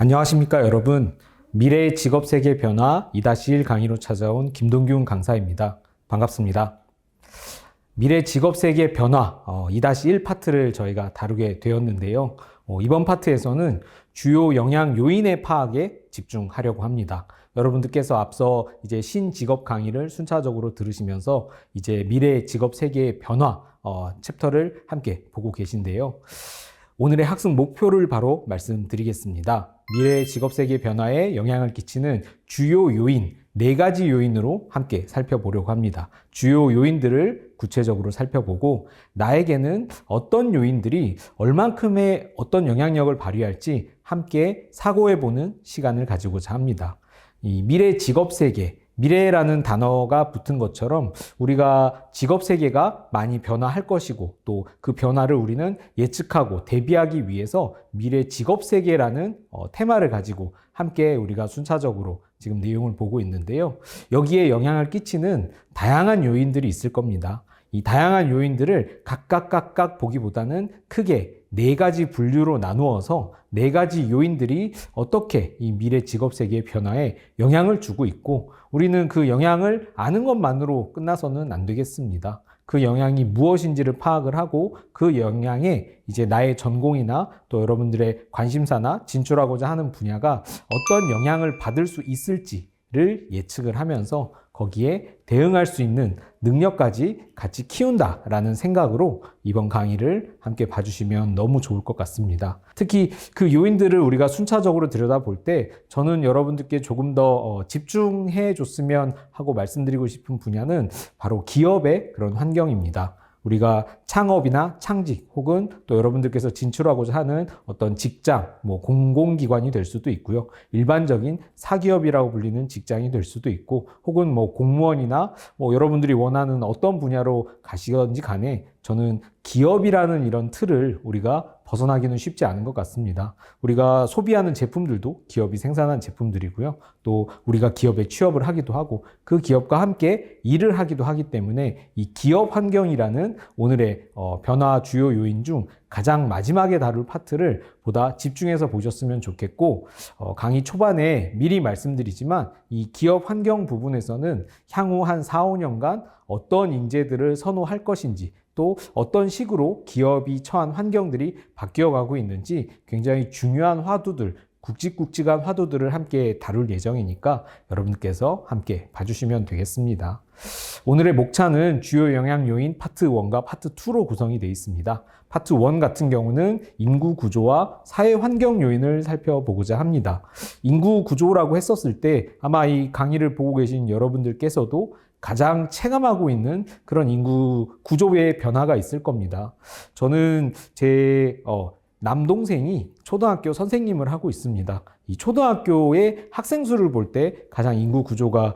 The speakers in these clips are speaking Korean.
안녕하십니까 여러분. 미래의 직업세계 변화 2-1 강의로 찾아온 김동균 강사입니다. 반갑습니다. 미래 직업세계 변화 2-1 파트를 저희가 다루게 되었는데요. 이번 파트에서는 주요 영향 요인의 파악에 집중하려고 합니다. 여러분들께서 앞서 이제 신직업 강의를 순차적으로 들으시면서 이제 미래 직업세계의 변화 챕터를 함께 보고 계신데요. 오늘의 학습 목표를 바로 말씀드리겠습니다. 미래 직업세계 변화에 영향을 끼치는 주요 요인 4가지 요인으로 함께 살펴보려고 합니다. 주요 요인들을 구체적으로 살펴보고 나에게는 어떤 요인들이 얼만큼의 어떤 영향력을 발휘할지 함께 사고해보는 시간을 가지고자 합니다. 이 미래 직업세계, 미래라는 단어가 붙은 것처럼 우리가 직업세계가 많이 변화할 것이고 또 그 변화를 우리는 예측하고 대비하기 위해서 미래 직업세계라는 테마를 가지고 함께 우리가 순차적으로 지금 내용을 보고 있는데요. 여기에 영향을 끼치는 다양한 요인들이 있을 겁니다. 이 다양한 요인들을 각각 보기보다는 크게 4가지 분류로 나누어서 4가지 요인들이 어떻게 이 미래 직업세계의 변화에 영향을 주고 있고 우리는 그 영향을 아는 것만으로 끝나서는 안 되겠습니다. 그 영향이 무엇인지를 파악을 하고 그 영향에 이제 나의 전공이나 또 여러분들의 관심사나 진출하고자 하는 분야가 어떤 영향을 받을 수 있을지를 예측을 하면서 거기에 대응할 수 있는 능력까지 같이 키운다라는 생각으로 이번 강의를 함께 봐주시면 너무 좋을 것 같습니다. 특히 그 요인들을 우리가 순차적으로 들여다볼 때 저는 여러분들께 조금 더 집중해 줬으면 하고 말씀드리고 싶은 분야는 바로 기업의 그런 환경입니다. 우리가 창업이나 창직 혹은 또 여러분들께서 진출하고자 하는 어떤 직장, 공공기관이 될 수도 있고요. 일반적인 사기업이라고 불리는 직장이 될 수도 있고 혹은 공무원이나 여러분들이 원하는 어떤 분야로 가시건지 간에 저는 기업이라는 이런 틀을 우리가 벗어나기는 쉽지 않은 것 같습니다. 우리가 소비하는 제품들도 기업이 생산한 제품들이고요. 또 우리가 기업에 취업을 하기도 하고 그 기업과 함께 일을 하기도 하기 때문에 이 기업 환경이라는 오늘의 변화 주요 요인 중 가장 마지막에 다룰 파트를 보다 집중해서 보셨으면 좋겠고 강의 초반에 미리 말씀드리지만 이 기업 환경 부분에서는 향후 한 4-5년간 어떤 인재들을 선호할 것인지 또 어떤 식으로 기업이 처한 환경들이 바뀌어가고 있는지 굉장히 중요한 화두들, 굵직굵직한 화두들을 함께 다룰 예정이니까 여러분께서 함께 봐주시면 되겠습니다. 오늘의 목차는 주요 영향 요인 파트 1과 파트 2로 구성이 되어 있습니다. 파트 1 같은 경우는 인구 구조와 사회 환경 요인을 살펴보고자 합니다. 인구 구조라고 했었을 때 아마 이 강의를 보고 계신 여러분들께서도 가장 체감하고 있는 그런 인구 구조의 변화가 있을 겁니다. 저는 제 남동생이 초등학교 선생님을 하고 있습니다. 이 초등학교의 학생 수를 볼 때 가장 인구 구조가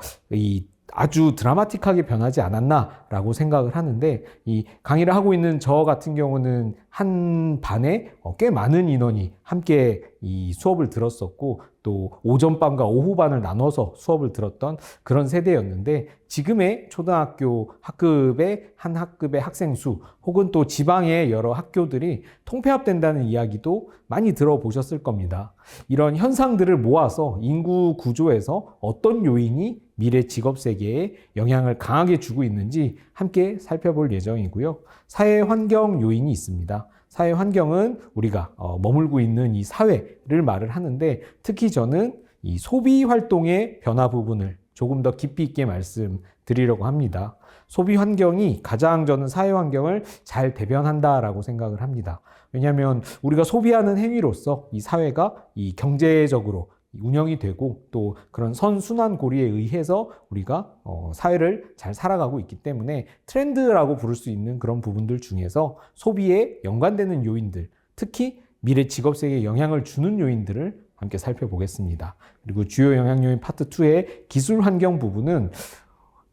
아주 드라마틱하게 변하지 않았나라고 생각을 하는데 이 강의를 하고 있는 저 같은 경우는 한 반에 꽤 많은 인원이 함께 이 수업을 들었었고 또 오전반과 오후반을 나눠서 수업을 들었던 그런 세대였는데 지금의 초등학교 학급의 한 학급의 학생 수 혹은 또 지방의 여러 학교들이 통폐합된다는 이야기도 많이 들어보셨을 겁니다. 이런 현상들을 모아서 인구 구조에서 어떤 요인이 미래 직업 세계에 영향을 강하게 주고 있는지 함께 살펴볼 예정이고요. 사회 환경 요인이 있습니다. 사회 환경은 우리가 머물고 있는 이 사회를 말을 하는데 특히 저는 이 소비 활동의 변화 부분을 조금 더 깊이 있게 말씀드리려고 합니다. 소비 환경이 가장 저는 사회 환경을 잘 대변한다라고 생각을 합니다. 왜냐하면 우리가 소비하는 행위로서 이 사회가 이 경제적으로 운영이 되고 또 그런 선순환 고리에 의해서 우리가 사회를 잘 살아가고 있기 때문에 트렌드라고 부를 수 있는 그런 부분들 중에서 소비에 연관되는 요인들, 특히 미래 직업세계에 영향을 주는 요인들을 함께 살펴보겠습니다. 그리고 주요 영향 요인 파트 2의 기술 환경 부분은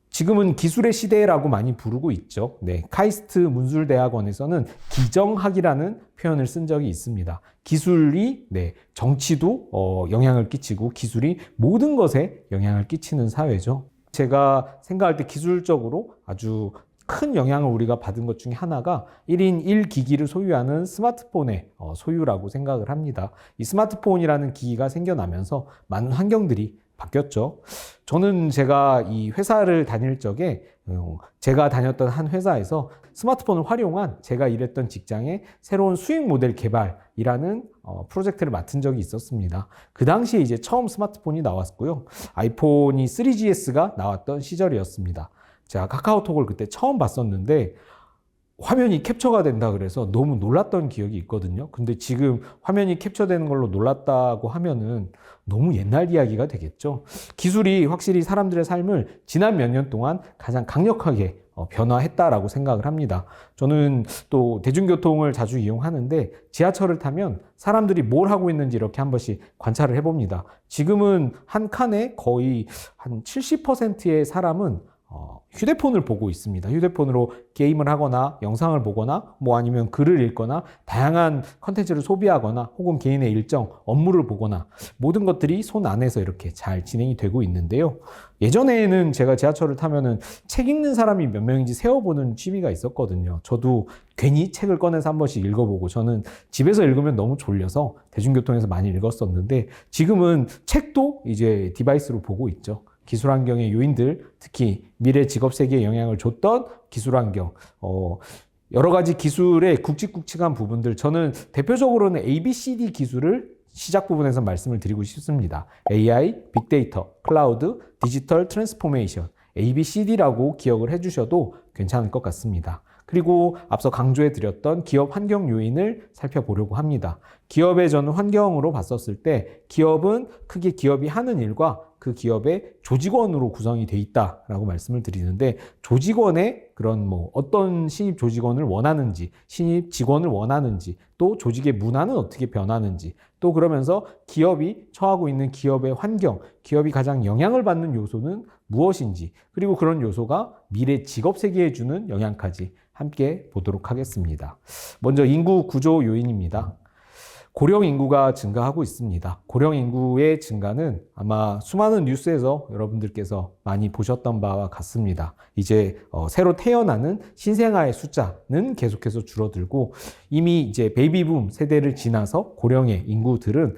지금은 기술의 시대라고 많이 부르고 있죠. 네, 카이스트 문술대학원에서는 기정학이라는 표현을 쓴 적이 있습니다. 기술이 정치도 영향을 끼치고 기술이 모든 것에 영향을 끼치는 사회죠. 제가 생각할 때 기술적으로 아주 큰 영향을 우리가 받은 것 중에 하나가 1인 1기기를 소유하는 스마트폰의 소유라고 생각을 합니다. 이 스마트폰이라는 기기가 생겨나면서 많은 환경들이 바뀌었죠. 저는 제가 이 회사를 다닐 적에 제가 다녔던 한 회사에서 스마트폰을 활용한 제가 일했던 직장의 새로운 수익 모델 개발이라는 프로젝트를 맡은 적이 있었습니다. 그 당시에 이제 처음 스마트폰이 나왔고요. 아이폰이 3GS가 나왔던 시절이었습니다. 제가 카카오톡을 그때 처음 봤었는데 화면이 캡처가 된다 그래서 너무 놀랐던 기억이 있거든요. 근데 지금 화면이 캡처되는 걸로 놀랐다고 하면은 너무 옛날 이야기가 되겠죠. 기술이 확실히 사람들의 삶을 지난 몇 년 동안 가장 강력하게 변화했다라고 생각을 합니다. 저는 또 대중교통을 자주 이용하는데 지하철을 타면 사람들이 뭘 하고 있는지 이렇게 한 번씩 관찰을 해봅니다. 지금은 한 칸에 거의 한 70%의 사람은 휴대폰을 보고 있습니다. 휴대폰으로 게임을 하거나 영상을 보거나 뭐 아니면 글을 읽거나 다양한 컨텐츠를 소비하거나 혹은 개인의 일정, 업무를 보거나 모든 것들이 손 안에서 이렇게 잘 진행이 되고 있는데요. 예전에는 제가 지하철을 타면은 책 읽는 사람이 몇 명인지 세어보는 취미가 있었거든요. 저도 괜히 책을 꺼내서 한 번씩 읽어보고 저는 집에서 읽으면 너무 졸려서 대중교통에서 많이 읽었었는데 지금은 책도 이제 디바이스로 보고 있죠. 기술 환경의 요인들, 특히 미래 직업 세계에 영향을 줬던 기술 환경, 여러 가지 기술의 굵직굵직한 부분들, 저는 대표적으로는 ABCD 기술을 시작 부분에서 말씀을 드리고 싶습니다. AI, 빅데이터, 클라우드, 디지털 트랜스포메이션, ABCD라고 기억을 해주셔도 괜찮을 것 같습니다. 그리고 앞서 강조해 드렸던 기업 환경 요인을 살펴보려고 합니다. 기업의 저는 환경으로 봤었을 때 기업은 크게 기업이 하는 일과 그 기업의 조직원으로 구성이 돼 있다라고 말씀을 드리는데 조직원의 그런 어떤 신입 조직원을 원하는지, 신입 직원을 원하는지, 또 조직의 문화는 어떻게 변하는지, 또 그러면서 기업이 처하고 있는 기업의 환경, 기업이 가장 영향을 받는 요소는 무엇인지, 그리고 그런 요소가 미래 직업 세계에 주는 영향까지 함께 보도록 하겠습니다. 먼저 인구 구조 요인입니다. 고령 인구가 증가하고 있습니다. 고령 인구의 증가는 아마 수많은 뉴스에서 여러분들께서 많이 보셨던 바와 같습니다. 이제 새로 태어나는 신생아의 숫자는 계속해서 줄어들고 이미 이제 베이비붐 세대를 지나서 고령의 인구들은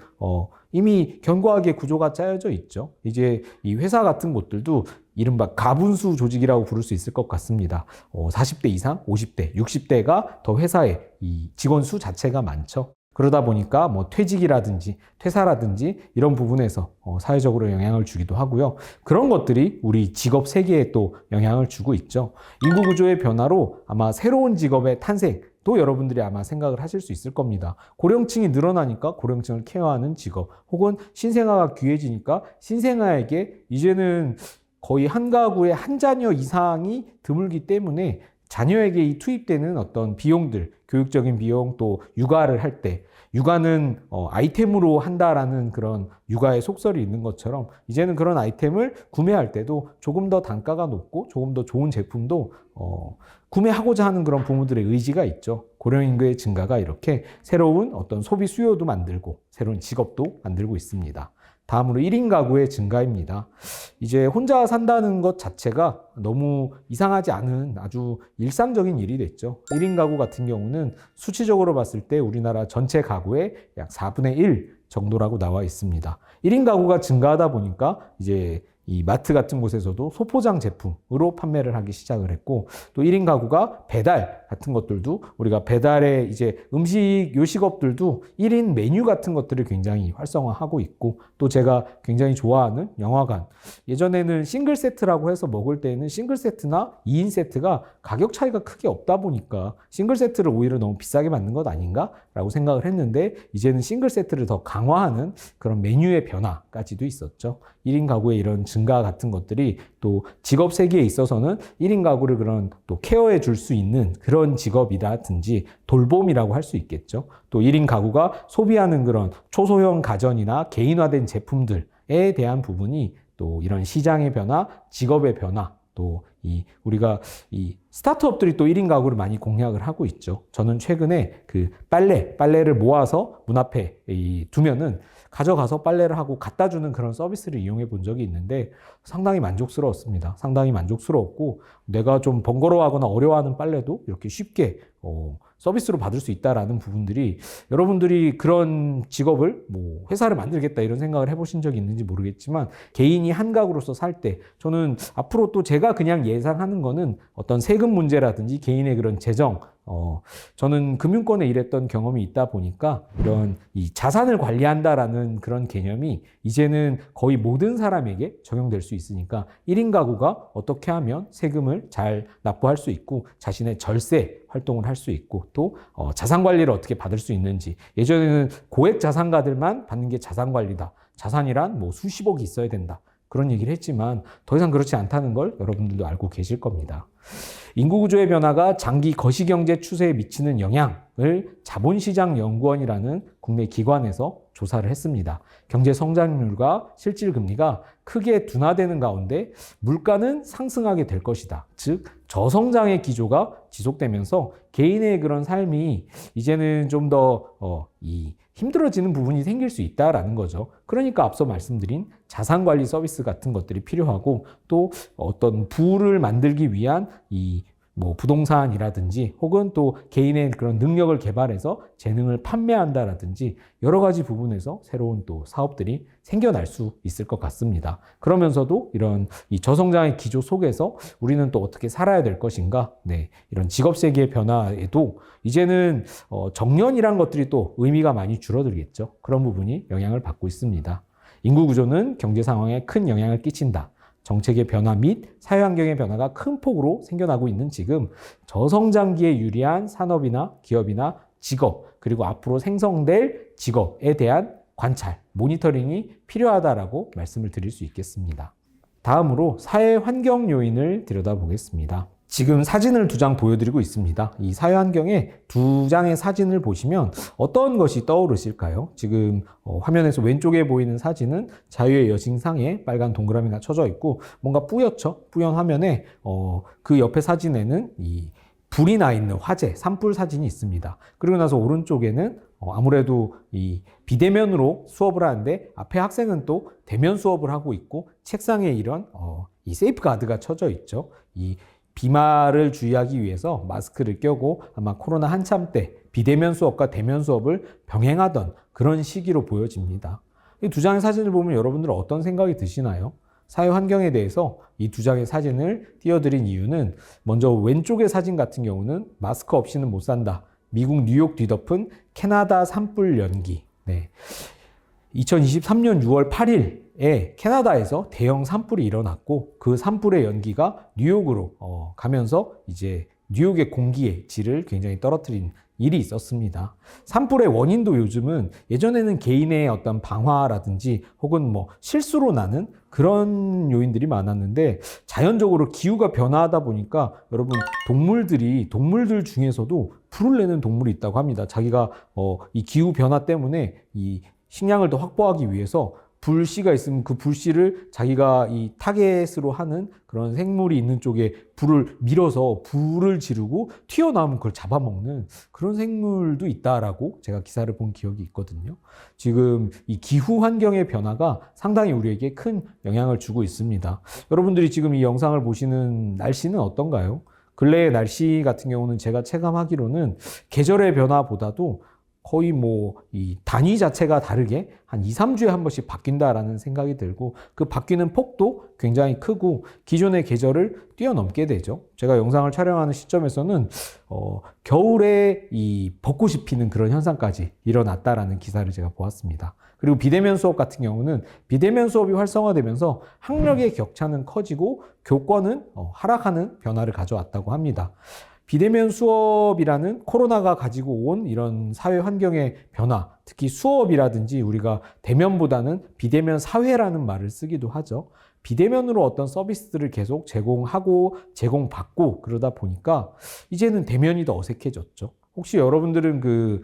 이미 견고하게 구조가 짜여져 있죠. 이제 이 회사 같은 곳들도 이른바 가분수 조직이라고 부를 수 있을 것 같습니다. 40대 이상, 50대, 60대가 더 회사에 이 직원 수 자체가 많죠. 그러다 보니까 퇴직이라든지 퇴사라든지 이런 부분에서 사회적으로 영향을 주기도 하고요. 그런 것들이 우리 직업 세계에 또 영향을 주고 있죠. 인구 구조의 변화로 아마 새로운 직업의 탄생도 여러분들이 아마 생각을 하실 수 있을 겁니다. 고령층이 늘어나니까 고령층을 케어하는 직업, 혹은 신생아가 귀해지니까 신생아에게 이제는 거의 한 가구에 한 자녀 이상이 드물기 때문에 자녀에게 투입되는 어떤 비용들, 교육적인 비용, 또 육아를 할 때 육아는 아이템으로 한다라는 그런 육아의 속설이 있는 것처럼 이제는 그런 아이템을 구매할 때도 조금 더 단가가 높고 조금 더 좋은 제품도 구매하고자 하는 그런 부모들의 의지가 있죠. 고령 인구의 증가가 이렇게 새로운 어떤 소비 수요도 만들고 새로운 직업도 만들고 있습니다. 다음으로 1인 가구의 증가입니다. 이제 혼자 산다는 것 자체가 너무 이상하지 않은 아주 일상적인 일이 됐죠. 1인 가구 같은 경우는 수치적으로 봤을 때 우리나라 전체 가구의 약 4분의 1 정도라고 나와 있습니다. 1인 가구가 증가하다 보니까 이제 이 마트 같은 곳에서도 소포장 제품으로 판매를 하기 시작을 했고, 또 1인 가구가 배달 같은 것들도 우리가 배달의 이제 음식 요식업들도 1인 메뉴 같은 것들을 굉장히 활성화하고 있고, 또 제가 굉장히 좋아하는 영화관, 예전에는 싱글 세트라고 해서 먹을 때에는 싱글 세트나 2인 세트가 가격 차이가 크게 없다 보니까 싱글 세트를 오히려 너무 비싸게 만든 것 아닌가? 라고 생각을 했는데 이제는 싱글 세트를 더 강화하는 그런 메뉴의 변화까지도 있었죠. 1인 가구의 이런 증가 같은 것들이 또 직업 세계에 있어서는 1인 가구를 그런 또 케어해 줄 수 있는 그런 직업이라든지 돌봄이라고 할 수 있겠죠. 또 1인 가구가 소비하는 그런 초소형 가전이나 개인화된 제품들에 대한 부분이 또 이런 시장의 변화, 직업의 변화, 또 우리가 스타트업들이 또 1인 가구를 많이 공략을 하고 있죠. 저는 최근에 그 빨래를 모아서 문 앞에 두면은 가져가서 빨래를 하고 갖다 주는 그런 서비스를 이용해 본 적이 있는데 상당히 만족스러웠습니다. 상당히 만족스러웠고 내가 좀 번거로워하거나 어려워하는 빨래도 이렇게 쉽게 서비스로 받을 수 있다라는 부분들이 여러분들이 그런 직업을 뭐 회사를 만들겠다 이런 생각을 해보신 적이 있는지 모르겠지만 개인이 한 가구로서 살 때 저는 앞으로 또 제가 그냥 예상하는 거는 어떤 세금 문제라든지 개인의 그런 재정 저는 금융권에 일했던 경험이 있다 보니까 이런 이 자산을 관리한다라는 그런 개념이 이제는 거의 모든 사람에게 적용될 수 있으니까 1인 가구가 어떻게 하면 세금을 잘 납부할 수 있고 자신의 절세 활동을 할 수 있고 또 자산 관리를 어떻게 받을 수 있는지 예전에는 고액 자산가들만 받는 게 자산 관리다. 자산이란 뭐 수십억이 있어야 된다. 그런 얘기를 했지만 더 이상 그렇지 않다는 걸 여러분들도 알고 계실 겁니다. 인구구조의 변화가 장기 거시경제 추세에 미치는 영향을 자본시장연구원이라는 국내 기관에서 조사를 했습니다. 경제 성장률과 실질금리가 크게 둔화되는 가운데 물가는 상승하게 될 것이다. 즉 저성장의 기조가 지속되면서 개인의 그런 삶이 이제는 좀 더 힘들어지는 부분이 생길 수 있다라는 거죠. 그러니까 앞서 말씀드린 자산관리 서비스 같은 것들이 필요하고 또 어떤 부를 만들기 위한 뭐 부동산이라든지 혹은 또 개인의 그런 능력을 개발해서 재능을 판매한다라든지 여러 가지 부분에서 새로운 또 사업들이 생겨날 수 있을 것 같습니다. 그러면서도 이런 이 저성장의 기조 속에서 우리는 또 어떻게 살아야 될 것인가? 네, 이런 직업 세계의 변화에도 이제는 정년이란 것들이 또 의미가 많이 줄어들겠죠. 그런 부분이 영향을 받고 있습니다. 인구 구조는 경제 상황에 큰 영향을 끼친다. 정책의 변화 및 사회환경의 변화가 큰 폭으로 생겨나고 있는 지금 저성장기에 유리한 산업이나 기업이나 직업 그리고 앞으로 생성될 직업에 대한 관찰, 모니터링이 필요하다라고 말씀을 드릴 수 있겠습니다. 다음으로 사회환경 요인을 들여다보겠습니다. 지금 사진을 2장 보여드리고 있습니다. 이 사회환경에 2장의 사진을 보시면 어떤 것이 떠오르실까요? 지금 화면에서 왼쪽에 보이는 사진은 자유의 여신상에 빨간 동그라미가 쳐져 있고 뭔가 뿌옇죠? 뿌연 화면에 그 옆에 사진에는 이 불이 나 있는 화재, 산불 사진이 있습니다. 그리고 나서 오른쪽에는 아무래도 이 비대면으로 수업을 하는데 앞에 학생은 또 대면 수업을 하고 있고 책상에 이런 이 세이프 가드가 쳐져 있죠. 이 비말을 주의하기 위해서 마스크를 껴고 아마 코로나 한참 때 비대면 수업과 대면 수업을 병행하던 그런 시기로 보여집니다. 이 2장의 사진을 보면 여러분들은 어떤 생각이 드시나요? 사회 환경에 대해서 이 2장의 사진을 띄워드린 이유는 먼저 왼쪽의 사진 같은 경우는 마스크 없이는 못 산다. 미국 뉴욕 뒤덮은 캐나다 산불 연기. 네. 2023년 6월 8일에 캐나다에서 대형 산불이 일어났고 그 산불의 연기가 뉴욕으로 가면서 이제 뉴욕의 공기의 질을 굉장히 떨어뜨린 일이 있었습니다. 산불의 원인도 요즘은 예전에는 개인의 어떤 방화라든지 혹은 뭐 실수로 나는 그런 요인들이 많았는데 자연적으로 기후가 변화하다 보니까 여러분 동물들 중에서도 불을 내는 동물이 있다고 합니다. 자기가 이 기후 변화 때문에 이 식량을 더 확보하기 위해서 불씨가 있으면 그 불씨를 자기가 이 타겟으로 하는 그런 생물이 있는 쪽에 불을 밀어서 불을 지르고 튀어나오면 그걸 잡아먹는 그런 생물도 있다라고 제가 기사를 본 기억이 있거든요. 지금 이 기후 환경의 변화가 상당히 우리에게 큰 영향을 주고 있습니다. 여러분들이 지금 이 영상을 보시는 날씨는 어떤가요? 근래의 날씨 같은 경우는 제가 체감하기로는 계절의 변화보다도 거의 이 단위 자체가 다르게 한 2, 3주에 한 번씩 바뀐다라는 생각이 들고 그 바뀌는 폭도 굉장히 크고 기존의 계절을 뛰어넘게 되죠. 제가 영상을 촬영하는 시점에서는 겨울에 이 벚꽃이 피는 그런 현상까지 일어났다라는 기사를 제가 보았습니다. 그리고 비대면 수업 같은 경우는 비대면 수업이 활성화되면서 학력의 격차는 커지고 교권은 하락하는 변화를 가져왔다고 합니다. 비대면 수업이라는 코로나가 가지고 온 이런 사회 환경의 변화, 특히 수업이라든지 우리가 대면보다는 비대면 사회라는 말을 쓰기도 하죠. 비대면으로 어떤 서비스들을 계속 제공하고 제공받고 그러다 보니까 이제는 대면이 더 어색해졌죠. 혹시 여러분들은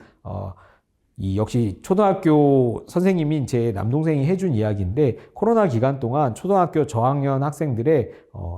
역시 초등학교 선생님인 제 남동생이 해준 이야기인데 코로나 기간 동안 초등학교 저학년 학생들의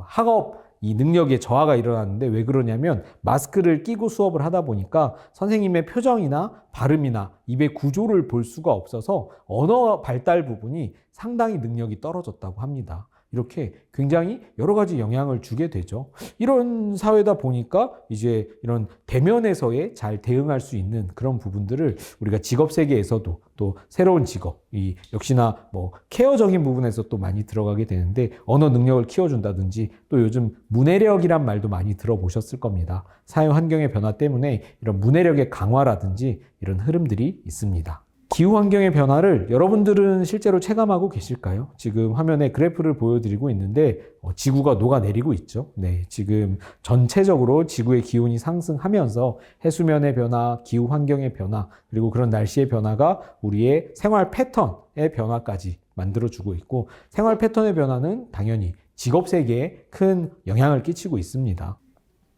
학업 이 능력의 저하가 일어났는데 왜 그러냐면 마스크를 끼고 수업을 하다 보니까 선생님의 표정이나 발음이나 입의 구조를 볼 수가 없어서 언어 발달 부분이 상당히 능력이 떨어졌다고 합니다. 이렇게 굉장히 여러 가지 영향을 주게 되죠. 이런 사회다 보니까 이제 이런 대면에서의 잘 대응할 수 있는 그런 부분들을 우리가 직업 세계에서도 또 새로운 직업, 이 역시나 뭐 케어적인 부분에서 또 많이 들어가게 되는데 언어 능력을 키워준다든지 또 요즘 문해력이란 말도 많이 들어보셨을 겁니다. 사회 환경의 변화 때문에 이런 문해력의 강화라든지 이런 흐름들이 있습니다. 기후 환경의 변화를 여러분들은 실제로 체감하고 계실까요? 지금 화면에 그래프를 보여드리고 있는데 지구가 녹아내리고 있죠. 네, 지금 전체적으로 지구의 기온이 상승하면서 해수면의 변화, 기후 환경의 변화, 그리고 그런 날씨의 변화가 우리의 생활 패턴의 변화까지 만들어주고 있고 생활 패턴의 변화는 당연히 직업 세계에 큰 영향을 끼치고 있습니다.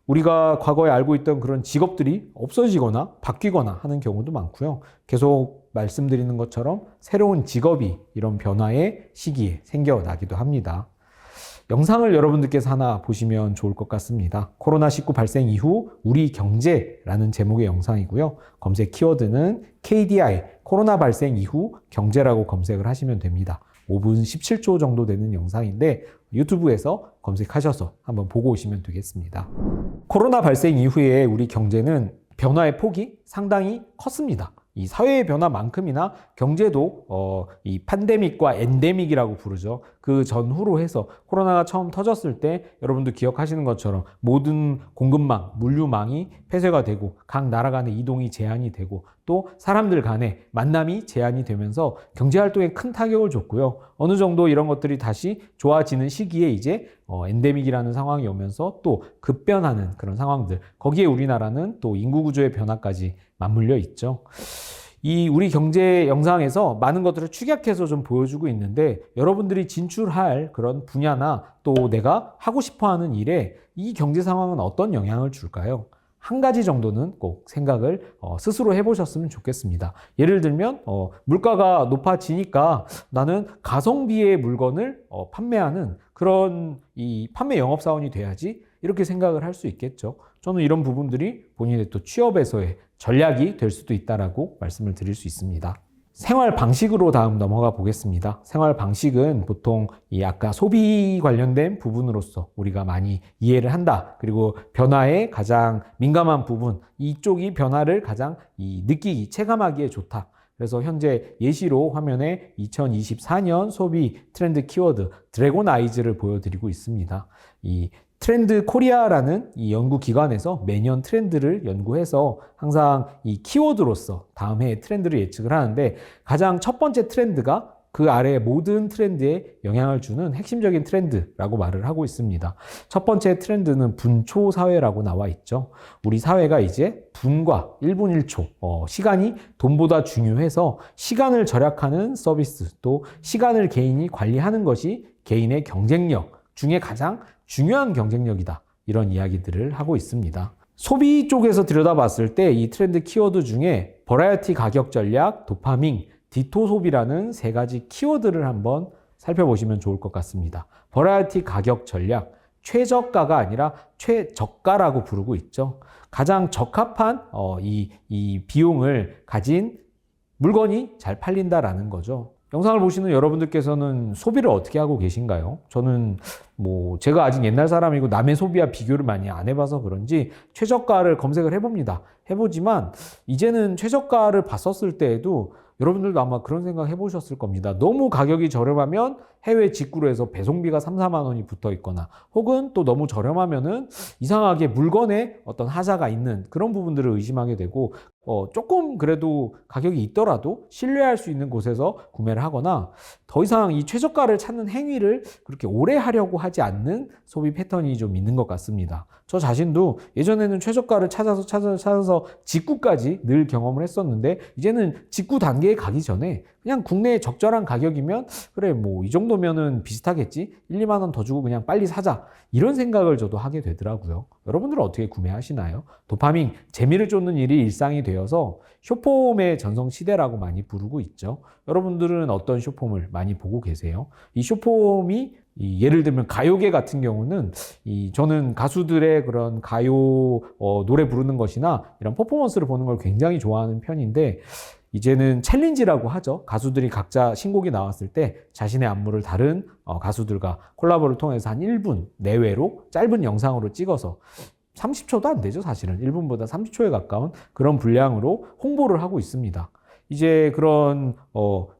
우리가 과거에 알고 있던 그런 직업들이 없어지거나 바뀌거나 하는 경우도 많고요. 계속 말씀드리는 것처럼 새로운 직업이 이런 변화의 시기에 생겨나기도 합니다. 영상을 여러분들께서 하나 보시면 좋을 것 같습니다. 코로나19 발생 이후 우리 경제라는 제목의 영상이고요. 검색 키워드는 KDI, 코로나 발생 이후 경제라고 검색을 하시면 됩니다. 5분 17초 정도 되는 영상인데 유튜브에서 검색하셔서 한번 보고 오시면 되겠습니다. 코로나 발생 이후에 우리 경제는 변화의 폭이 상당히 컸습니다. 이 사회의 변화만큼이나 경제도 이 팬데믹과 엔데믹이라고 부르죠. 그 전후로 해서 코로나가 처음 터졌을 때 여러분도 기억하시는 것처럼 모든 공급망, 물류망이 폐쇄가 되고 각 나라 간의 이동이 제한이 되고 또 사람들 간의 만남이 제한이 되면서 경제활동에 큰 타격을 줬고요. 어느 정도 이런 것들이 다시 좋아지는 시기에 이제 엔데믹이라는 상황이 오면서 또 급변하는 그런 상황들, 거기에 우리나라는 또 인구구조의 변화까지 맞물려 있죠. 이 우리 경제 영상에서 많은 것들을 축약해서 좀 보여주고 있는데 여러분들이 진출할 그런 분야나 또 내가 하고 싶어 하는 일에 이 경제 상황은 어떤 영향을 줄까요? 한 가지 정도는 꼭 생각을 스스로 해보셨으면 좋겠습니다. 예를 들면 물가가 높아지니까 나는 가성비의 물건을 판매하는 그런 이 판매 영업사원이 돼야지 이렇게 생각을 할 수 있겠죠. 저는 이런 부분들이 본인의 또 취업에서의 전략이 될 수도 있다라고 말씀을 드릴 수 있습니다. 생활 방식으로 다음 넘어가 보겠습니다. 생활 방식은 보통 이 아까 소비 관련된 부분으로서 우리가 많이 이해를 한다. 그리고 변화에 가장 민감한 부분, 이쪽이 변화를 가장 느끼기, 체감하기에 좋다. 그래서 현재 예시로 화면에 2024년 소비 트렌드 키워드 드래곤 아이즈를 보여드리고 있습니다. 이 트렌드 코리아라는 이 연구기관에서 매년 트렌드를 연구해서 항상 이 키워드로서 다음 해의 트렌드를 예측을 하는데 가장 첫 번째 트렌드가 그 아래의 모든 트렌드에 영향을 주는 핵심적인 트렌드라고 말을 하고 있습니다. 첫 번째 트렌드는 분초 사회라고 나와 있죠. 우리 사회가 이제 분과 1분 1초, 시간이 돈보다 중요해서 시간을 절약하는 서비스, 또 시간을 개인이 관리하는 것이 개인의 경쟁력 중에 가장 중요한 경쟁력이다. 이런 이야기들을 하고 있습니다. 소비 쪽에서 들여다봤을 때 이 트렌드 키워드 중에 버라이어티 가격 전략, 도파민, 디토 소비라는 세 가지 키워드를 한번 살펴보시면 좋을 것 같습니다. 버라이어티 가격 전략, 최저가가 아니라 최저가라고 부르고 있죠. 가장 적합한 이 비용을 가진 물건이 잘 팔린다라는 거죠. 영상을 보시는 여러분들께서는 소비를 어떻게 하고 계신가요? 저는 제가 아직 옛날 사람이고 남의 소비와 비교를 많이 안 해봐서 그런지 최저가를 검색을 해봅니다. 해보지만 이제는 최저가를 봤었을 때에도 여러분들도 아마 그런 생각 해보셨을 겁니다. 너무 가격이 저렴하면 해외 직구로 해서 배송비가 3, 4만 원이 붙어 있거나 혹은 또 너무 저렴하면은 이상하게 물건에 어떤 하자가 있는 그런 부분들을 의심하게 되고 조금 그래도 가격이 있더라도 신뢰할 수 있는 곳에서 구매를 하거나 더 이상 이 최저가를 찾는 행위를 그렇게 오래 하려고 하지 않는 소비 패턴이 좀 있는 것 같습니다. 저 자신도 예전에는 최저가를 찾아서 직구까지 늘 경험을 했었는데 이제는 직구 단계에 가기 전에 그냥 국내에 적절한 가격이면 그래 이 정도면은 비슷하겠지 1, 2만 원 더 주고 그냥 빨리 사자 이런 생각을 저도 하게 되더라고요. 여러분들은 어떻게 구매하시나요? 도파민, 재미를 쫓는 일이 일상이 되어서 숏폼의 전성시대라고 많이 부르고 있죠. 여러분들은 어떤 숏폼을 많이 보고 계세요? 이 숏폼이 예를 들면 가요계 같은 경우는 저는 가수들의 그런 가요 노래 부르는 것이나 이런 퍼포먼스를 보는 걸 굉장히 좋아하는 편인데 이제는 챌린지라고 하죠. 가수들이 각자 신곡이 나왔을 때 자신의 안무를 다른 가수들과 콜라보를 통해서 한 1분 내외로 짧은 영상으로 찍어서 30초도 안 되죠. 사실은 1분보다 30초에 가까운 그런 분량으로 홍보를 하고 있습니다. 이제 그런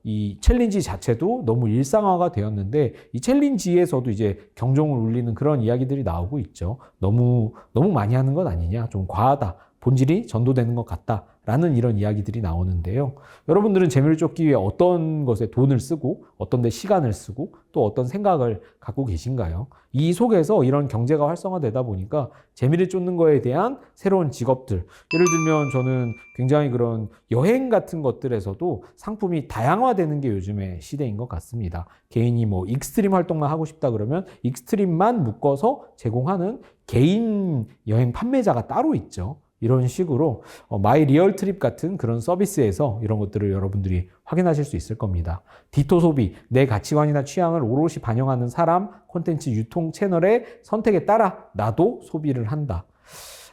이 챌린지 자체도 너무 일상화가 되었는데 이 챌린지에서도 이제 경종을 울리는 그런 이야기들이 나오고 있죠. 너무 많이 하는 것 아니냐, 좀 과하다, 본질이 전도되는 것 같다라는 이런 이야기들이 나오는데요. 여러분들은 재미를 쫓기 위해 어떤 것에 돈을 쓰고 어떤 데 시간을 쓰고 또 어떤 생각을 갖고 계신가요? 이 속에서 이런 경제가 활성화되다 보니까 재미를 쫓는 거에 대한 새로운 직업들, 예를 들면 저는 굉장히 그런 여행 같은 것들에서도 상품이 다양화되는 게 요즘의 시대인 것 같습니다. 개인이 뭐 익스트림 활동만 하고 싶다 그러면 익스트림만 묶어서 제공하는 개인 여행 판매자가 따로 있죠. 이런 식으로 마이 리얼 트립 같은 그런 서비스에서 이런 것들을 여러분들이 확인하실 수 있을 겁니다. 디토 소비, 내 가치관이나 취향을 오롯이 반영하는 사람, 콘텐츠 유통 채널의 선택에 따라 나도 소비를 한다.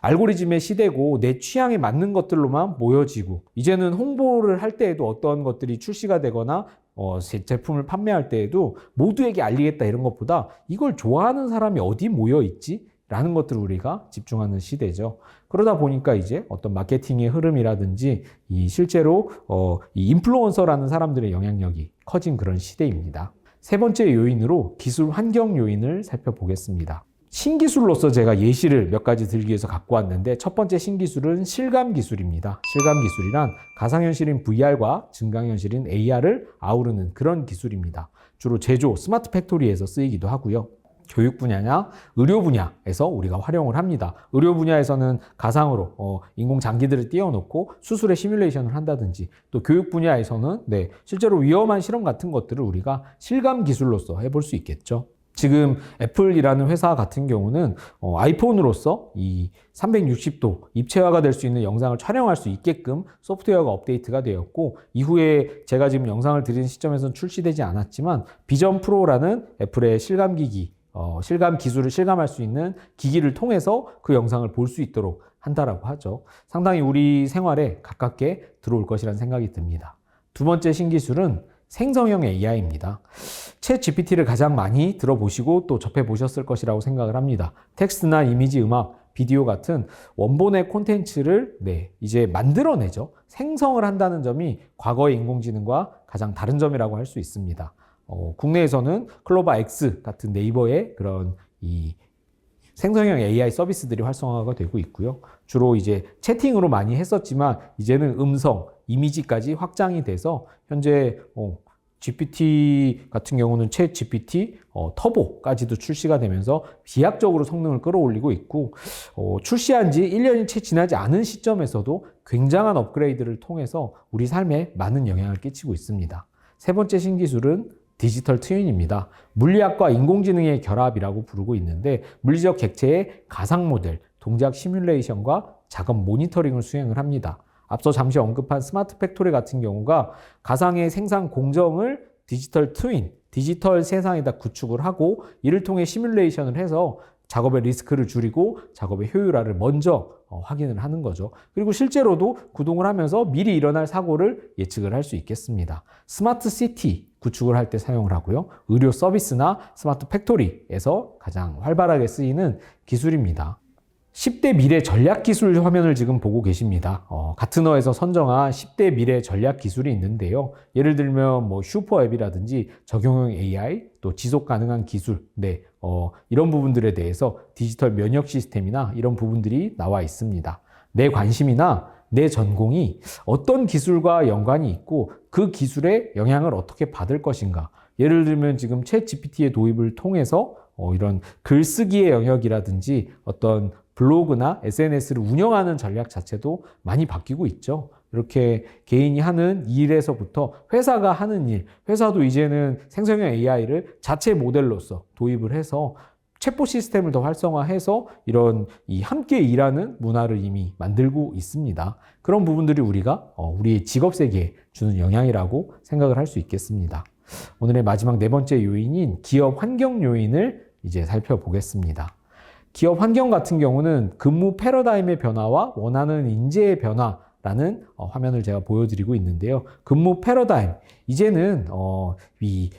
알고리즘의 시대고 내 취향에 맞는 것들로만 모여지고 이제는 홍보를 할 때에도 어떤 것들이 출시가 되거나 제품을 판매할 때에도 모두에게 알리겠다 이런 것보다 이걸 좋아하는 사람이 어디 모여 있지? 라는 것들을 우리가 집중하는 시대죠. 그러다 보니까 이제 어떤 마케팅의 흐름이라든지 실제로 이 인플루언서라는 사람들의 영향력이 커진 그런 시대입니다. 세 번째 요인으로 기술 환경 요인을 살펴보겠습니다. 신기술로서 제가 예시를 몇 가지 들기 위해서 갖고 왔는데 첫 번째 신기술은 실감 기술입니다. 실감 기술이란 가상현실인 VR과 증강현실인 AR을 아우르는 그런 기술입니다. 주로 제조, 스마트 팩토리에서 쓰이기도 하고요. 교육 분야냐 의료 분야에서 우리가 활용을 합니다. 의료 분야에서는 가상으로 인공 장기들을 띄워놓고 수술의 시뮬레이션을 한다든지 또 교육 분야에서는 실제로 위험한 실험 같은 것들을 우리가 실감 기술로서 해볼 수 있겠죠. 지금 애플이라는 회사 같은 경우는 아이폰으로서 이 360도 입체화가 될 수 있는 영상을 촬영할 수 있게끔 소프트웨어가 업데이트가 되었고 이후에 제가 지금 영상을 드리는 시점에서는 출시되지 않았지만 비전 프로라는 애플의 실감기기 실감 기술을 실감할 수 있는 기기를 통해서 그 영상을 볼 수 있도록 한다라고 하죠. 상당히 우리 생활에 가깝게 들어올 것이라는 생각이 듭니다. 두 번째 신기술은 생성형 AI입니다. 챗 GPT를 가장 많이 들어보시고 또 접해보셨을 것이라고 생각을 합니다. 텍스트나 이미지, 음악, 비디오 같은 원본의 콘텐츠를 이제 만들어내죠. 생성을 한다는 점이 과거의 인공지능과 가장 다른 점이라고 할 수 있습니다. 국내에서는 클로바 X 같은 네이버의 그런 이 생성형 AI 서비스들이 활성화가 되고 있고요. 주로 이제 채팅으로 많이 했었지만 이제는 음성, 이미지까지 확장이 돼서 현재 GPT 같은 경우는 챗 GPT 터보까지도 출시가 되면서 비약적으로 성능을 끌어올리고 있고 출시한 지 1년이 채 지나지 않은 시점에서도 굉장한 업그레이드를 통해서 우리 삶에 많은 영향을 끼치고 있습니다. 세 번째 신기술은 디지털 트윈입니다. 물리학과 인공지능의 결합이라고 부르고 있는데 물리적 객체의 가상 모델, 동작 시뮬레이션과 작업 모니터링을 수행을 합니다. 앞서 잠시 언급한 스마트 팩토리 같은 경우가 가상의 생산 공정을 디지털 트윈, 디지털 세상에다 구축을 하고 이를 통해 시뮬레이션을 해서 작업의 리스크를 줄이고 작업의 효율화를 먼저 확인을 하는 거죠. 그리고 실제로도 구동을 하면서 미리 일어날 사고를 예측을 할 수 있겠습니다. 스마트 시티 구축을 할 때 사용을 하고요. 의료 서비스나 스마트 팩토리에서 가장 활발하게 쓰이는 기술입니다. 10대 미래 전략 기술 화면을 지금 보고 계십니다. 가트너에서 선정한 10대 미래 전략 기술이 있는데요. 예를 들면 뭐 슈퍼앱이라든지 적용형 AI, 또 지속 가능한 기술, 이런 부분들에 대해서 디지털 면역 시스템이나 이런 부분들이 나와 있습니다. 내 관심이나 내 전공이 어떤 기술과 연관이 있고 그 기술의 영향을 어떻게 받을 것인가. 예를 들면 지금 챗 GPT의 도입을 통해서 이런 글쓰기의 영역이라든지 어떤 블로그나 SNS를 운영하는 전략 자체도 많이 바뀌고 있죠. 이렇게 개인이 하는 일에서부터 회사가 하는 일, 회사도 이제는 생성형 AI를 자체 모델로서 도입을 해서 챗봇 시스템을 더 활성화해서 이런 함께 일하는 문화를 이미 만들고 있습니다. 그런 부분들이 우리가 우리의 직업 세계에 주는 영향이라고 생각을 할 수 있겠습니다. 오늘의 마지막 네 번째 요인인 기업 환경 요인을 이제 살펴보겠습니다. 기업 환경 같은 경우는 근무 패러다임의 변화와 원하는 인재의 변화라는 화면을 제가 보여드리고 있는데요. 근무 패러다임, 이제는 이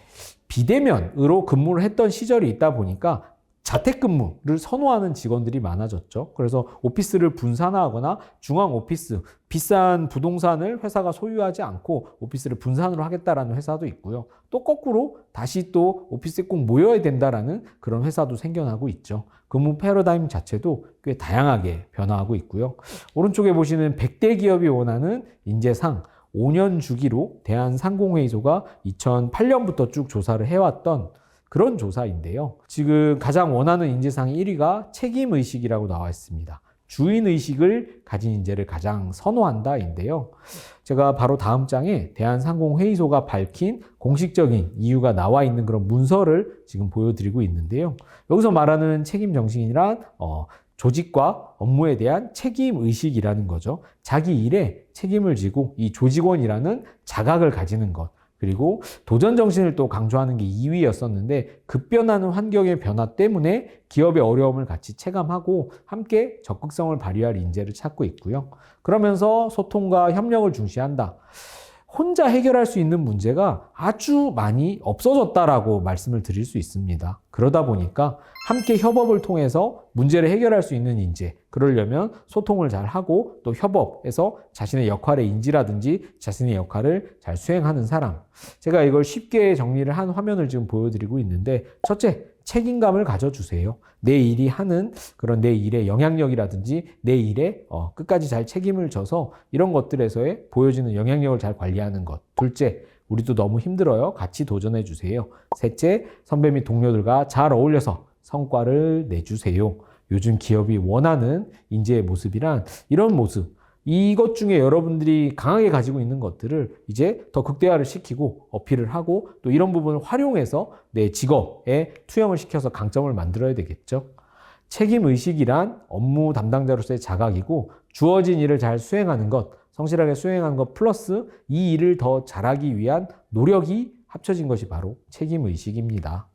비대면으로 근무를 했던 시절이 있다 보니까 자택근무를 선호하는 직원들이 많아졌죠. 그래서 오피스를 분산화하거나 중앙 오피스, 비싼 부동산을 회사가 소유하지 않고 오피스를 분산으로 하겠다라는 회사도 있고요. 또 거꾸로 다시 또 오피스에 꼭 모여야 된다라는 그런 회사도 생겨나고 있죠. 근무 패러다임 자체도 꽤 다양하게 변화하고 있고요. 오른쪽에 보시는 100대 기업이 원하는 인재상 5년 주기로 대한상공회의소가 2008년부터 쭉 조사를 해왔던 그런 조사인데요. 지금 가장 원하는 인재상 1위가 책임의식이라고 나와 있습니다. 주인의식을 가진 인재를 가장 선호한다인데요. 제가 바로 다음 장에 대한상공회의소가 밝힌 공식적인 이유가 나와 있는 그런 문서를 지금 보여드리고 있는데요. 여기서 말하는 책임정신이란 조직과 업무에 대한 책임의식이라는 거죠. 자기 일에 책임을 지고 이 조직원이라는 자각을 가지는 것. 그리고 도전 정신을 또 강조하는 게 2위였었는데 급변하는 환경의 변화 때문에 기업의 어려움을 같이 체감하고 함께 적극성을 발휘할 인재를 찾고 있고요. 그러면서 소통과 협력을 중시한다. 혼자 해결할 수 있는 문제가 아주 많이 없어졌다라고 말씀을 드릴 수 있습니다. 그러다 보니까 함께 협업을 통해서 문제를 해결할 수 있는 인재, 그러려면 소통을 잘 하고 또 협업해서 자신의 역할의 인지라든지 자신의 역할을 잘 수행하는 사람. 제가 이걸 쉽게 정리를 한 화면을 지금 보여드리고 있는데, 첫째, 책임감을 가져주세요. 내 일이 하는 그런 내 일의 영향력이라든지 내 일에 끝까지 잘 책임을 져서 이런 것들에서의 보여지는 영향력을 잘 관리하는 것. 둘째, 우리도 너무 힘들어요. 같이 도전해 주세요. 셋째, 선배 및 동료들과 잘 어울려서 성과를 내주세요. 요즘 기업이 원하는 인재의 모습이란 이런 모습. 이것 중에 여러분들이 강하게 가지고 있는 것들을 이제 더 극대화를 시키고 어필을 하고 또 이런 부분을 활용해서 내 직업에 투영을 시켜서 강점을 만들어야 되겠죠. 책임의식이란 업무 담당자로서의 자각이고 주어진 일을 잘 수행하는 것, 성실하게 수행하는 것 플러스 이 일을 더 잘하기 위한 노력이 합쳐진 것이 바로 책임의식입니다.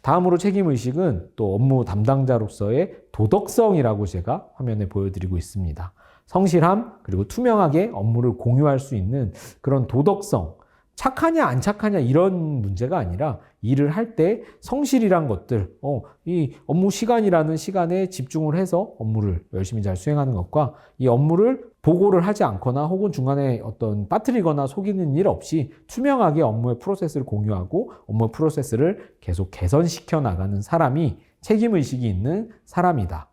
다음으로 책임의식은 또 업무 담당자로서의 도덕성이라고 제가 화면에 보여드리고 있습니다. 성실함, 그리고 투명하게 업무를 공유할 수 있는 그런 도덕성, 착하냐 안 착하냐 이런 문제가 아니라 일을 할 때 성실이란 것들, 이 업무 시간이라는 시간에 집중을 해서 업무를 열심히 잘 수행하는 것과 이 업무를 보고를 하지 않거나 혹은 중간에 어떤 빠뜨리거나 속이는 일 없이 투명하게 업무의 프로세스를 공유하고 업무 프로세스를 계속 개선시켜 나가는 사람이 책임의식이 있는 사람이다.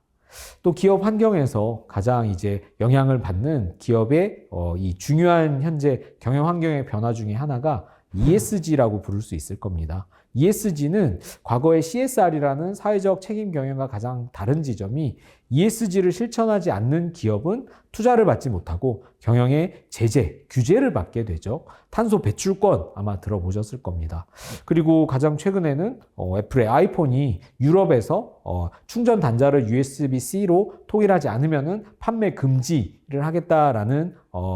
또 기업 환경에서 가장 이제 영향을 받는 기업의 이 중요한 현재 경영 환경의 변화 중에 하나가 ESG라고 부를 수 있을 겁니다. ESG는 과거의 CSR이라는 사회적 책임 경영과 가장 다른 지점이 ESG를 실천하지 않는 기업은 투자를 받지 못하고 경영의 제재, 규제를 받게 되죠. 탄소 배출권 아마 들어보셨을 겁니다. 그리고 가장 최근에는 애플의 아이폰이 유럽에서 충전 단자를 USB-C로 통일하지 않으면은 판매 금지를 하겠다라는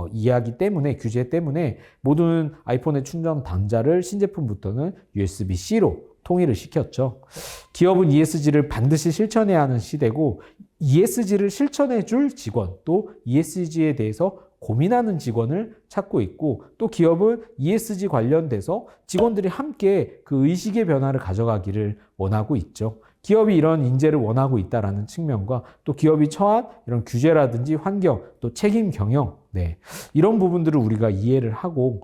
이야기 때문에, 규제 때문에 모든 아이폰의 충전 단자를 신제품부터는 USB-C로 통일을 시켰죠. 기업은 ESG를 반드시 실천해야 하는 시대고 ESG를 실천해 줄 직원, 또 ESG에 대해서 고민하는 직원을 찾고 있고 또 기업은 ESG 관련돼서 직원들이 함께 그 의식의 변화를 가져가기를 원하고 있죠. 기업이 이런 인재를 원하고 있다는 측면과 또 기업이 처한 이런 규제라든지 환경, 또 책임 경영, 이런 부분들을 우리가 이해를 하고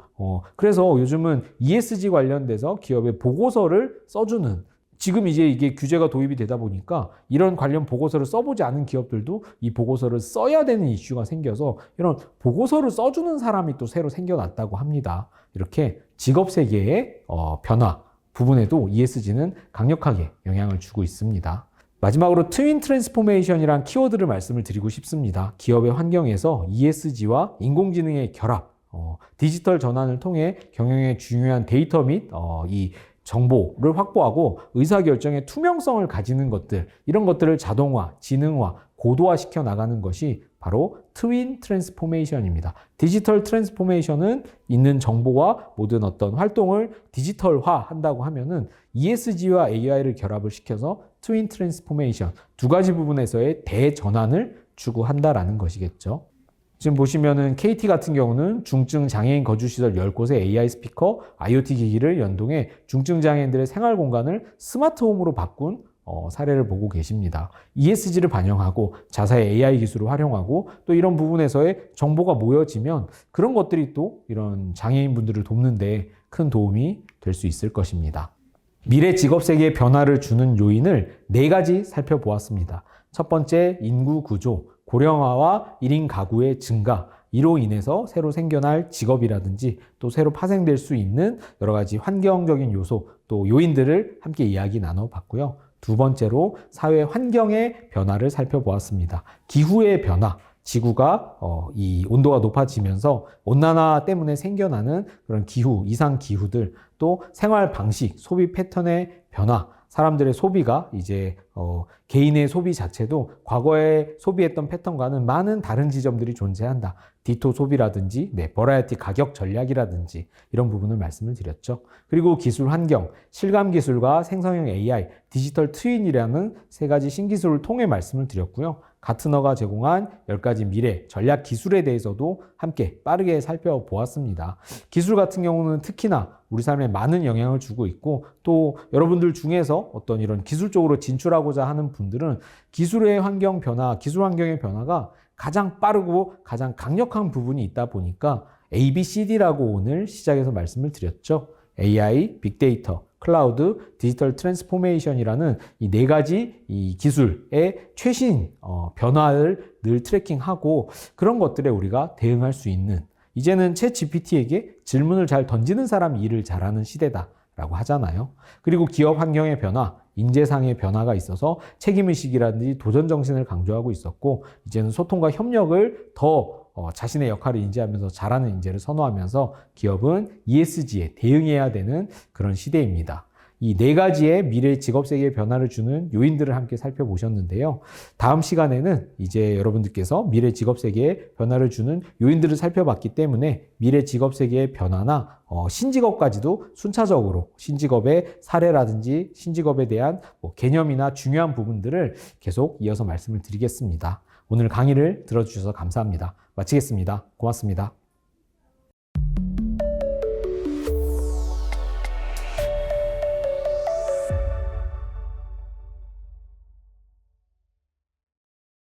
그래서 요즘은 ESG 관련돼서 기업의 보고서를 써주는, 지금 이제 이게 규제가 도입이 되다 보니까 이런 관련 보고서를 써보지 않은 기업들도 이 보고서를 써야 되는 이슈가 생겨서 이런 보고서를 써주는 사람이 또 새로 생겨났다고 합니다. 이렇게 직업 세계의 변화 부분에도 ESG는 강력하게 영향을 주고 있습니다. 마지막으로 트윈 트랜스포메이션이란 키워드를 말씀을 드리고 싶습니다. 기업의 환경에서 ESG와 인공지능의 결합, 디지털 전환을 통해 경영의 중요한 데이터 및 이 정보를 확보하고 의사결정의 투명성을 가지는 것들, 이런 것들을 자동화, 지능화, 고도화시켜 나가는 것이 바로 트윈 트랜스포메이션입니다. 디지털 트랜스포메이션은 있는 정보와 모든 어떤 활동을 디지털화 한다고 하면은 ESG와 AI를 결합을 시켜서 트윈 트랜스포메이션 두 가지 부분에서의 대전환을 추구한다라는 것이겠죠. 지금 보시면은 KT 같은 경우는 중증 장애인 거주시설 10곳에 AI 스피커, IoT 기기를 연동해 중증 장애인들의 생활 공간을 스마트홈으로 바꾼 사례를 보고 계십니다. ESG를 반영하고 자사의 AI 기술을 활용하고 또 이런 부분에서의 정보가 모여지면 그런 것들이 또 이런 장애인분들을 돕는 데 큰 도움이 될 수 있을 것입니다. 미래 직업 세계의 변화를 주는 요인을 4가지 살펴보았습니다. 첫 번째, 인구 구조, 고령화와 1인 가구의 증가, 이로 인해서 새로 생겨날 직업이라든지 또 새로 파생될 수 있는 여러 가지 환경적인 요소, 또 요인들을 함께 이야기 나눠봤고요. 두 번째로 사회 환경의 변화를 살펴보았습니다. 기후의 변화, 지구가 이 온도가 높아지면서 온난화 때문에 생겨나는 그런 기후, 이상 기후들, 또 생활 방식, 소비 패턴의 변화, 사람들의 소비가 이제 개인의 소비 자체도 과거에 소비했던 패턴과는 많은 다른 지점들이 존재한다. 디토 소비라든지 버라이어티 가격 전략이라든지 이런 부분을 말씀을 드렸죠. 그리고 기술 환경, 실감 기술과 생성형 AI, 디지털 트윈이라는 3가지 신기술을 통해 말씀을 드렸고요. 가트너가 제공한 10가지 미래 전략 기술에 대해서도 함께 빠르게 살펴보았습니다. 기술 같은 경우는 특히나 우리 삶에 많은 영향을 주고 있고 또 여러분들 중에서 어떤 이런 기술적으로 진출하고자 하는 분들은 기술의 환경 변화, 기술 환경의 변화가 가장 빠르고 가장 강력한 부분이 있다 보니까 ABCD라고 오늘 시작해서 말씀을 드렸죠. AI, 빅데이터, 클라우드, 디지털 트랜스포메이션이라는 이 4가지 이 기술의 최신 변화를 늘 트래킹하고 그런 것들에 우리가 대응할 수 있는, 이제는 챗 GPT에게 질문을 잘 던지는 사람이 일을 잘하는 시대다라고 하잖아요. 그리고 기업 환경의 변화, 인재상의 변화가 있어서 책임의식이라든지 도전정신을 강조하고 있었고 이제는 소통과 협력을 더 자신의 역할을 인지하면서 잘하는 인재를 선호하면서 기업은 ESG에 대응해야 되는 그런 시대입니다. 이 4가지의 미래 직업 세계의 변화를 주는 요인들을 함께 살펴보셨는데요. 다음 시간에는 이제 여러분들께서 미래 직업 세계의 변화를 주는 요인들을 살펴봤기 때문에 미래 직업 세계의 변화나 신직업까지도 순차적으로 신직업의 사례라든지 신직업에 대한 개념이나 중요한 부분들을 계속 이어서 말씀을 드리겠습니다. 오늘 강의를 들어주셔서 감사합니다. 마치겠습니다. 고맙습니다.